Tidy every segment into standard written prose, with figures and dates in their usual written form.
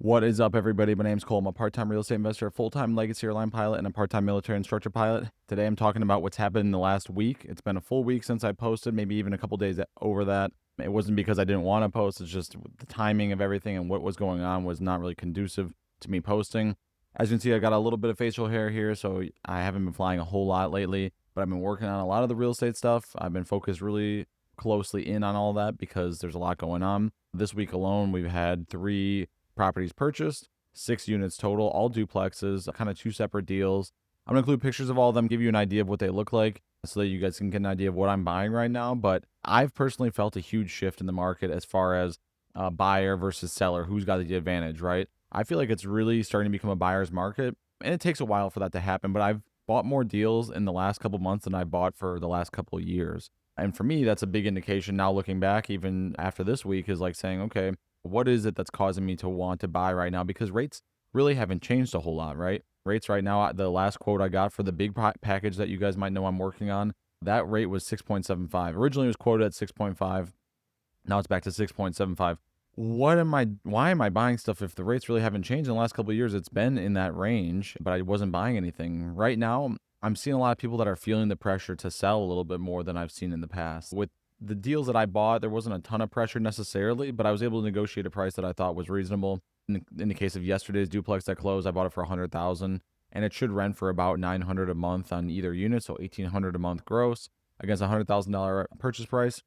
What is up, everybody? My name's Cole. I'm a part-time real estate investor, a full-time legacy airline pilot, and a part-time military instructor pilot. Today, I'm talking about what's happened in the last week. It's been a full week since I posted, maybe even a couple days over that. It wasn't because I didn't want to post. It's just the timing of everything and what was going on was not really conducive to me posting. As you can see, I got a little bit of facial hair here, so I haven't been flying a whole lot lately, but I've been working on a lot of the real estate stuff. I've been focused really closely in on all that because there's a lot going on. This week alone, we've had 3 properties purchased, 6 units total, all duplexes, kind of 2 separate deals. I'm going to include pictures of all of them, give you an idea of what they look like so that you guys can get an idea of what I'm buying right now. But I've personally felt a huge shift in the market as far as buyer versus seller, who's got the advantage, right? I feel like it's really starting to become a buyer's market, and it takes a while for that to happen, but I've bought more deals in the last couple months than I bought for the last couple of years. And for me, that's a big indication now looking back, even after this week, is like saying, okay, what is it that's causing me to want to buy right now? Because rates really haven't changed a whole lot, right? Rates right now, the last quote I got for the big package that you guys might know I'm working on, that rate was 6.75. Originally, it was quoted at 6.5. Now it's back to 6.75. Why am I buying stuff if the rates really haven't changed in the last couple of years? It's been in that range, but I wasn't buying anything. Right now, I'm seeing a lot of people that are feeling the pressure to sell a little bit more than I've seen in the past. With the deals that I bought, there wasn't a ton of pressure necessarily, but I was able to negotiate a price that I thought was reasonable. In the case of yesterday's duplex that closed, I bought it for 100,000, and it should rent for about 900 a month on either unit, so 1,800 a month gross against a $100,000 purchase price.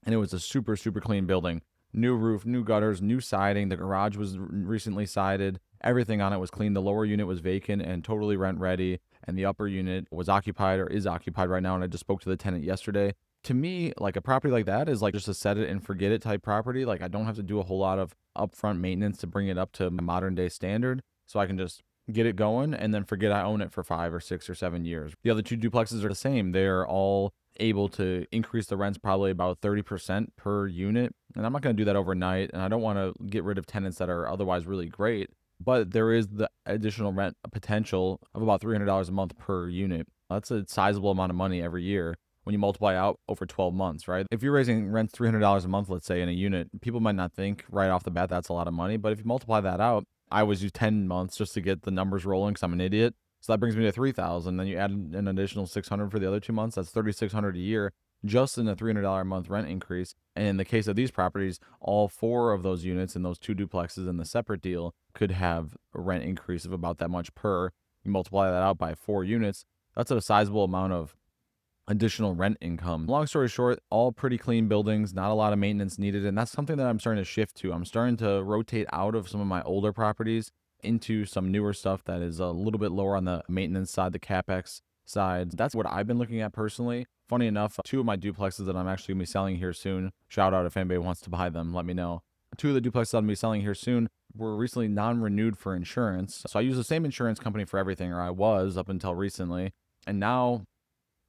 And it was a super, super clean building. New roof, new gutters, new siding. The garage was recently sided. Everything on it was clean. The lower unit was vacant and totally rent ready. And the upper unit was occupied or is occupied right now. And I just spoke to the tenant yesterday. To me, like a property like that is like just a set it and forget it type property. Like I don't have to do a whole lot of upfront maintenance to bring it up to modern day standard. So I can just get it going and then forget I own it for 5 or 6 or 7 years. The other 2 duplexes are the same. They're all able to increase the rents probably about 30% per unit. And I'm not going to do that overnight. And I don't want to get rid of tenants that are otherwise really great. But there is the additional rent potential of about $300 a month per unit. That's a sizable amount of money every year when you multiply out over 12 months, right? If you're raising rents $300 a month, let's say in a unit, people might not think right off the bat that's a lot of money. But if you multiply that out, I always use 10 months just to get the numbers rolling because I'm an idiot. So that brings me to 3,000. Then you add an additional 600 for the other 2 months. That's 3,600 a year just in a $300 a month rent increase. And in the case of these properties, all 4 of those units in those 2 duplexes in the separate deal could have a rent increase of about that much per. You multiply that out by 4 units. That's a sizable amount of additional rent income. Long story short, all pretty clean buildings, not a lot of maintenance needed. And that's something that I'm starting to shift to. I'm starting to rotate out of some of my older properties into some newer stuff that is a little bit lower on the maintenance side, the CapEx side. That's what I've been looking at personally. Funny enough, 2 of my duplexes that I'm actually going to be selling here soon, shout out if anybody wants to buy them, let me know. 2 of the duplexes I'm going to be selling here soon were recently non-renewed for insurance. So I use the same insurance company for everything, or I was up until recently. And now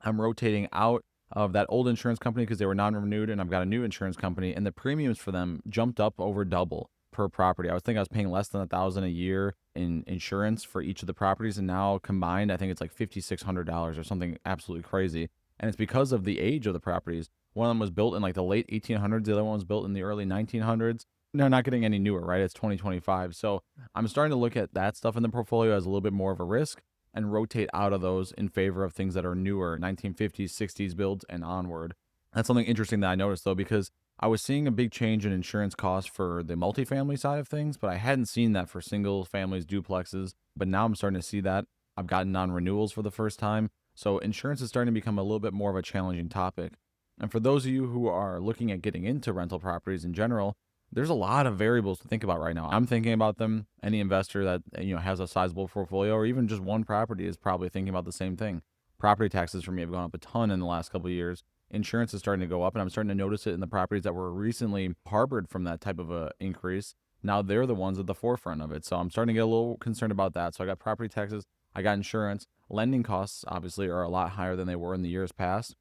I'm rotating out of that old insurance company because they were non-renewed, and I've got a new insurance company, and the premiums for them jumped up over double per property. I was paying less than $1,000 a year in insurance for each of the properties, and now combined, I think it's like $5,600 or something absolutely crazy. And it's because of the age of the properties. One of them was built in like the late 1800s. The other one was built in the early 1900s. They're not getting any newer, right? It's 2025. So I'm starting to look at that stuff in the portfolio as a little bit more of a risk and rotate out of those in favor of things that are newer, 1950s, 60s builds and onward. That's something interesting that I noticed though, because I was seeing a big change in insurance costs for the multifamily side of things, but I hadn't seen that for single families, duplexes. But now I'm starting to see that. I've gotten non-renewals for the first time. So insurance is starting to become a little bit more of a challenging topic. And for those of you who are looking at getting into rental properties in general, there's a lot of variables to think about right now. I'm thinking about them. Any investor that has a sizable portfolio or even just one property is probably thinking about the same thing. Property taxes for me have gone up a ton in the last couple of years. Insurance is starting to go up, and I'm starting to notice it in the properties that were recently harbored from that type of a increase. Now they're the ones at the forefront of it. So I'm starting to get a little concerned about that. So I got property taxes, I got insurance. Lending costs obviously are a lot higher than they were in the years past.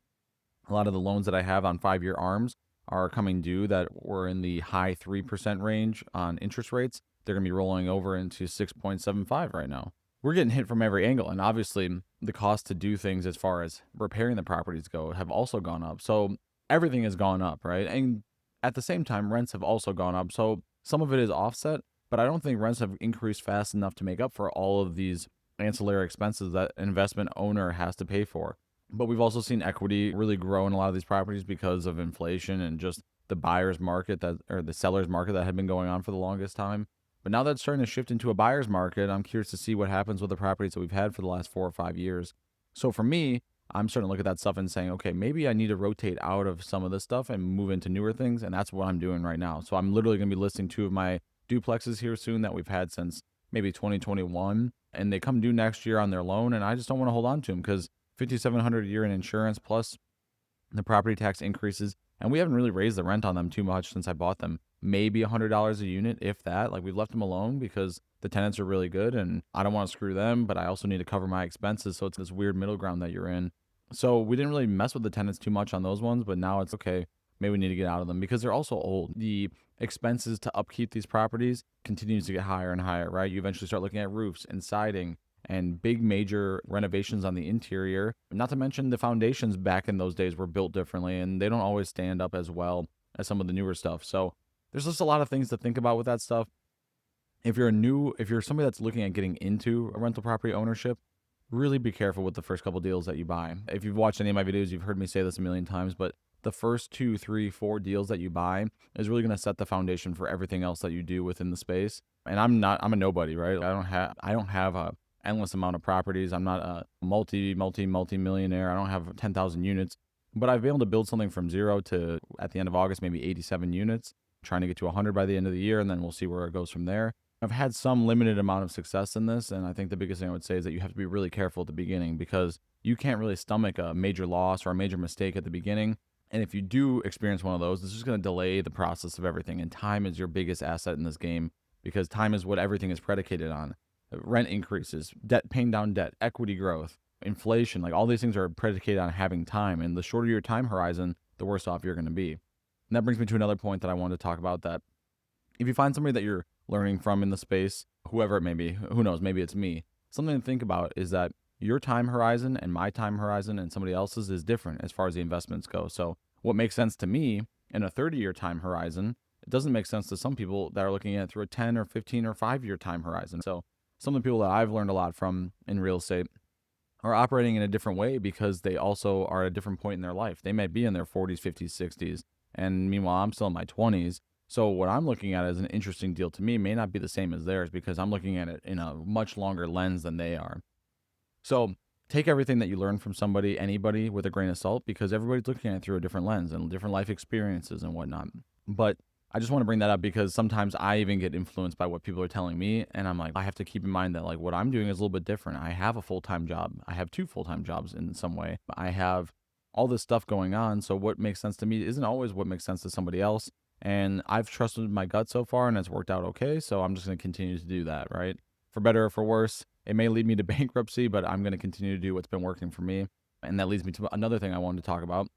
A lot of the loans that I have on 5-year ARMs are coming due that were in the high 3% range on interest rates. They're going to be rolling over into 6.75 right now. We're getting hit from every angle. And obviously the cost to do things as far as repairing the properties go have also gone up. So everything has gone up, right? And at the same time, rents have also gone up. So some of it is offset, but I don't think rents have increased fast enough to make up for all of these ancillary expenses that an investment owner has to pay for. But we've also seen equity really grow in a lot of these properties because of inflation and just the buyer's market or the seller's market that had been going on for the longest time. But now that's starting to shift into a buyer's market. I'm curious to see what happens with the properties that we've had for the last 4 or 5 years. So for me, I'm starting to look at that stuff and saying, okay, maybe I need to rotate out of some of this stuff and move into newer things. And that's what I'm doing right now. So I'm literally going to be listing two of my duplexes here soon that we've had since maybe 2021. And they come due next year on their loan. And I just don't want to hold on to them because $5,700 a year in insurance plus the property tax increases. And we haven't really raised the rent on them too much since I bought them. Maybe $100 a unit, if that. Like we've left them alone because the tenants are really good and I don't want to screw them, but I also need to cover my expenses. So it's this weird middle ground that you're in. So we didn't really mess with the tenants too much on those ones, but now it's okay. Maybe we need to get out of them because they're also old. The expenses to upkeep these properties continues to get higher and higher, right? You eventually start looking at roofs and siding and big major renovations on the interior. Not to mention the foundations back in those days were built differently and they don't always stand up as well as some of the newer stuff. So there's just a lot of things to think about with that stuff. If you're somebody that's looking at getting into a rental property ownership, really be careful with the first couple deals that you buy. If you've watched any of my videos, you've heard me say this a million times, but the first 2, 3, 4 deals that you buy is really going to set the foundation for everything else that you do within the space. And I'm a nobody, right? I don't have a endless amount of properties. I'm not a multi-millionaire. I don't have 10,000 units, but I've been able to build something from zero to, at the end of August, maybe 87 units, trying to get to 100 by the end of the year, and then we'll see where it goes from there. I've had some limited amount of success in this, and I think the biggest thing I would say is that you have to be really careful at the beginning because you can't really stomach a major loss or a major mistake at the beginning. And if you do experience one of those, it's just going to delay the process of everything. And time is your biggest asset in this game because time is what everything is predicated on. Rent increases, paying down debt, equity growth, inflation, like all these things are predicated on having time. And the shorter your time horizon, the worse off you're going to be. And that brings me to another point that I wanted to talk about, that if you find somebody that you're learning from in the space, whoever it may be, who knows, maybe it's me, something to think about is that your time horizon and my time horizon and somebody else's is different as far as the investments go. So what makes sense to me in a 30-year time horizon, it doesn't make sense to some people that are looking at it through a 10 or 15 or 5-year time horizon. So some of the people that I've learned a lot from in real estate are operating in a different way because they also are at a different point in their life. They might be in their 40s, 50s, 60s, and meanwhile, I'm still in my 20s. So what I'm looking at as an interesting deal to me may not be the same as theirs because I'm looking at it in a much longer lens than they are. So take everything that you learn from anybody with a grain of salt because everybody's looking at it through a different lens and different life experiences and whatnot. But I just want to bring that up because sometimes I even get influenced by what people are telling me. And I'm like, I have to keep in mind that like what I'm doing is a little bit different. I have a full-time job. I have 2 full-time jobs in some way. I have all this stuff going on. So what makes sense to me isn't always what makes sense to somebody else. And I've trusted my gut so far and it's worked out okay. So I'm just going to continue to do that, right? For better or for worse, it may lead me to bankruptcy, but I'm going to continue to do what's been working for me. And that leads me to another thing I wanted to talk about.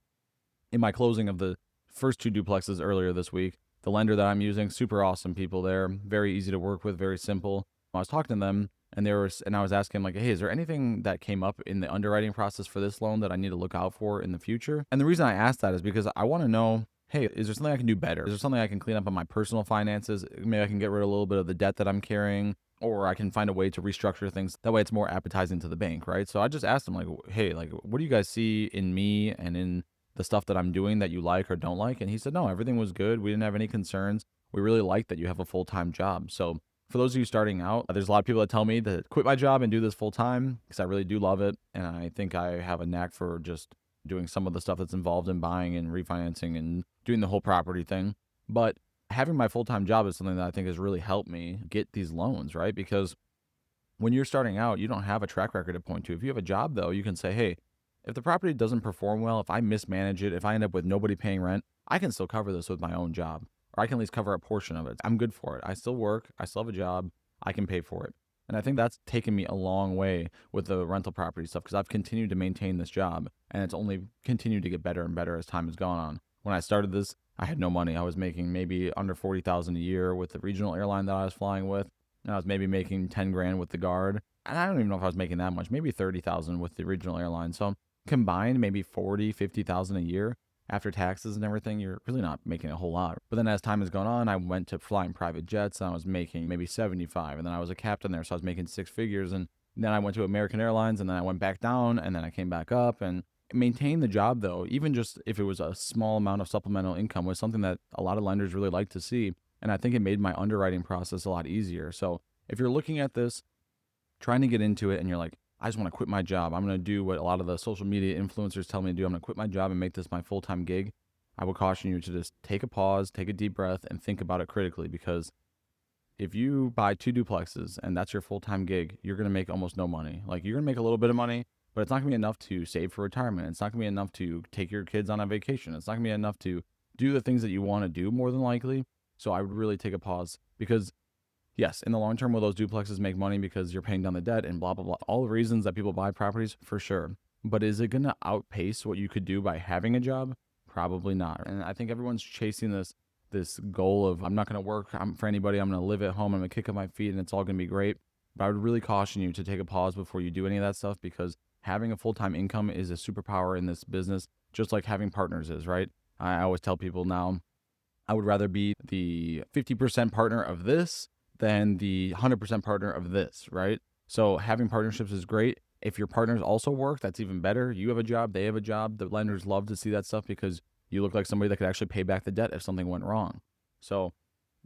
In my closing of the first 2 duplexes earlier this week, the lender that I'm using, super awesome people there, very easy to work with, very simple. I was talking to them and I was asking them like, hey, is there anything that came up in the underwriting process for this loan that I need to look out for in the future? And the reason I asked that is because I want to know, hey, is there something I can do better? Is there something I can clean up on my personal finances? Maybe I can get rid of a little bit of the debt that I'm carrying, or I can find a way to restructure things. That way it's more appetizing to the bank, right? So I just asked them like, hey, like, what do you guys see in me and in the stuff that I'm doing that you like or don't like? And he said, no, everything was good. We didn't have any concerns. We really like that you have a full-time job. So for those of you starting out, there's a lot of people that tell me to quit my job and do this full-time because I really do love it. And I think I have a knack for just doing some of the stuff that's involved in buying and refinancing and doing the whole property thing. But having my full-time job is something that I think has really helped me get these loans, right? Because when you're starting out, you don't have a track record to point to. If you have a job, though, you can say, hey, if the property doesn't perform well, if I mismanage it, if I end up with nobody paying rent, I can still cover this with my own job, or I can at least cover a portion of it. I'm good for it. I still work. I still have a job. I can pay for it. And I think that's taken me a long way with the rental property stuff because I've continued to maintain this job and it's only continued to get better and better as time has gone on. When I started this, I had no money. I was making maybe under $40,000 a year with the regional airline that I was flying with. And I was maybe making 10 grand with the guard. And I don't even know if I was making that much, maybe 30,000 with the regional airline. So combined, maybe 40, 50,000 a year. after taxes and everything, you're really not making a whole lot. But then as time has gone on, I went to flying private jets and I was making maybe 75. And then I was a captain there, so I was making six figures. And then I went to American Airlines and then I went back down and then I came back up and maintained the job though, even just if it was a small amount of supplemental income was something that a lot of lenders really like to see. And I think it made my underwriting process a lot easier. So if you're looking at this, trying to get into it and you're like, I just want to quit my job. I'm going to do what a lot of the social media influencers tell me to do. I'm going to quit my job and make this my full-time gig. I would caution you to just take a pause, take a deep breath, and think about it critically, because if you buy 2 duplexes and that's your full-time gig, you're going to make almost no money. Like, you're going to make a little bit of money, but it's not going to be enough to save for retirement. It's not going to be enough to take your kids on a vacation. It's not going to be enough to do the things that you want to do, more than likely. So I would really take a pause, because yes, in the long term, will those duplexes make money because you're paying down the debt and blah, blah, blah. All the reasons that people buy properties, for sure. But is it going to outpace what you could do by having a job? Probably not. And I think everyone's chasing this goal of, I'm not going to work for anybody. I'm going to live at home. I'm going to kick up my feet and it's all going to be great. But I would really caution you to take a pause before you do any of that stuff, because having a full-time income is a superpower in this business, just like having partners is, right? I always tell people now, I would rather be the 50% partner of this than the 100% partner of this, right? So having partnerships is great. If your partners also work, that's even better. You have a job, they have a job. The lenders love to see that stuff because you look like somebody that could actually pay back the debt if something went wrong. So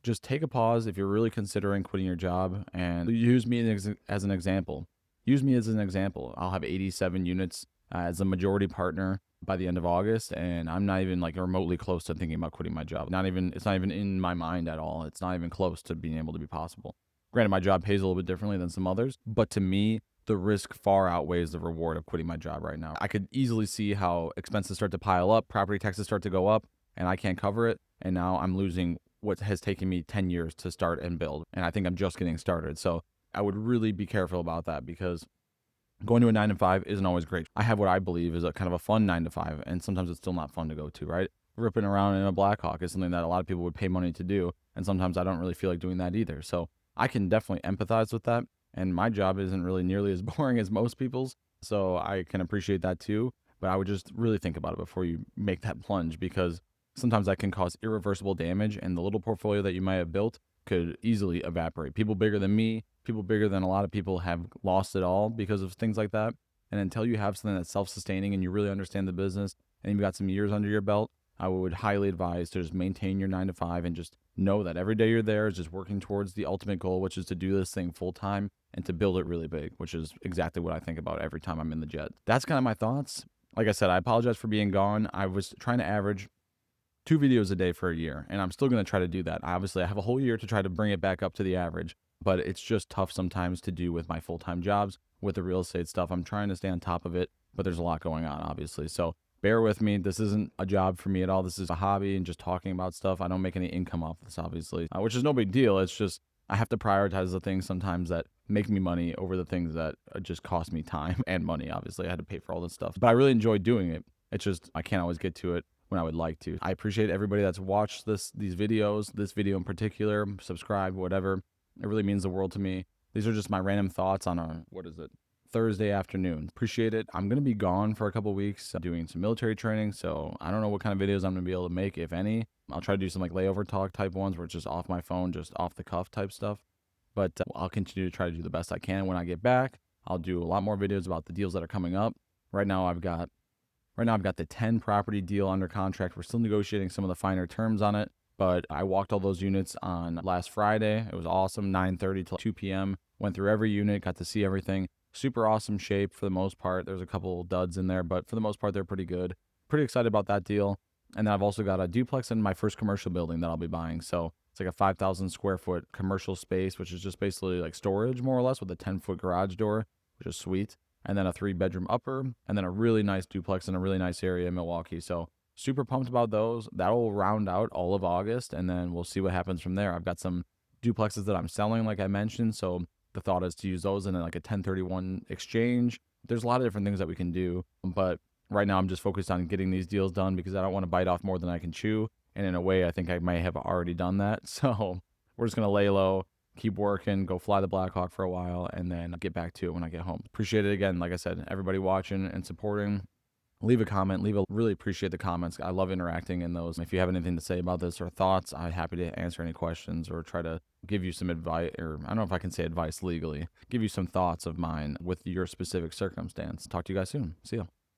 just take a pause if you're really considering quitting your job, and use me as an example. Use me as an example. I'll have 87 units as a majority partner by the end of August, and I'm not even like remotely close to thinking about quitting my job. It's not even in my mind at all. It's not even close to being able to be possible. Granted, my job pays a little bit differently than some others, but to me, the risk far outweighs the reward of quitting my job right now. I could easily see how expenses start to pile up, property taxes start to go up, and I can't cover it. And now I'm losing what has taken me 10 years to start and build. And I think I'm just getting started. So I would really be careful about that, because going to a 9 to 5 isn't always great. I have what I believe is a kind of a fun 9 to 5, and sometimes it's still not fun to go to, right? Ripping around in a Blackhawk is something that a lot of people would pay money to do, and sometimes I don't really feel like doing that either. So I can definitely empathize with that, and my job isn't really nearly as boring as most people's, so I can appreciate that too. But I would just really think about it before you make that plunge, because sometimes that can cause irreversible damage, and the little portfolio that you might have built could easily evaporate. People bigger than me, people bigger than a lot of people, have lost it all because of things like that. And until you have something that's self-sustaining and you really understand the business and you've got some years under your belt, I would highly advise to just maintain your 9 to 5 and just know that every day you're there is just working towards the ultimate goal, which is to do this thing full time and to build it really big, which is exactly what I think about every time I'm in the jet. That's kind of my thoughts. Like I said, I apologize for being gone. I was trying to average 2 videos a day for a year, and I'm still going to try to do that. Obviously, I have a whole year to try to bring it back up to the average, but it's just tough sometimes to do with my full-time jobs, with the real estate stuff. I'm trying to stay on top of it, but there's a lot going on, obviously. So bear with me. This isn't a job for me at all. This is a hobby and just talking about stuff. I don't make any income off this, obviously, which is no big deal. It's just I have to prioritize the things sometimes that make me money over the things that just cost me time and money. Obviously, I had to pay for all this stuff, but I really enjoy doing it. It's just I can't always get to it when I would like to. I appreciate everybody that's watched these videos, this video in particular, subscribe, whatever. It really means the world to me. These are just my random thoughts on a, Thursday afternoon. Appreciate it. I'm going to be gone for a couple weeks doing some military training, so I don't know what kind of videos I'm going to be able to make, if any. I'll try to do some like layover talk type ones where it's just off my phone, just off the cuff type stuff. But I'll continue to try to do the best I can. When I get back, I'll do a lot more videos about the deals that are coming up. Right now I've got the 10 property deal under contract. We're still negotiating some of the finer terms on it, but I walked all those units on last Friday. It was awesome, 9:30 till 2 p.m. Went through every unit, got to see everything. Super awesome shape for the most part. There's a couple duds in there, but for the most part, they're pretty good. Pretty excited about that deal. And then I've also got a duplex in my first commercial building that I'll be buying. So it's like a 5,000 square foot commercial space, which is just basically like storage more or less, with a 10-foot garage door, which is sweet. And then a 3-bedroom upper, and then a really nice duplex in a really nice area in Milwaukee. So super pumped about those. That'll round out all of August, and then we'll see what happens from there. I've got some duplexes that I'm selling, like I mentioned. So the thought is to use those in like a 1031 exchange. There's a lot of different things that we can do, but right now I'm just focused on getting these deals done because I don't want to bite off more than I can chew. And in a way, I think I may have already done that. So we're just going to lay low, keep working, go fly the Blackhawk for a while, and then get back to it when I get home. Appreciate it again. Like I said, everybody watching and supporting. leave a comment. Really appreciate the comments. I love interacting in those. If you have anything to say about this or thoughts, I'm happy to answer any questions or try to give you some advice, or I don't know if I can say advice legally, give you some thoughts of mine with your specific circumstance. Talk to you guys soon. See ya.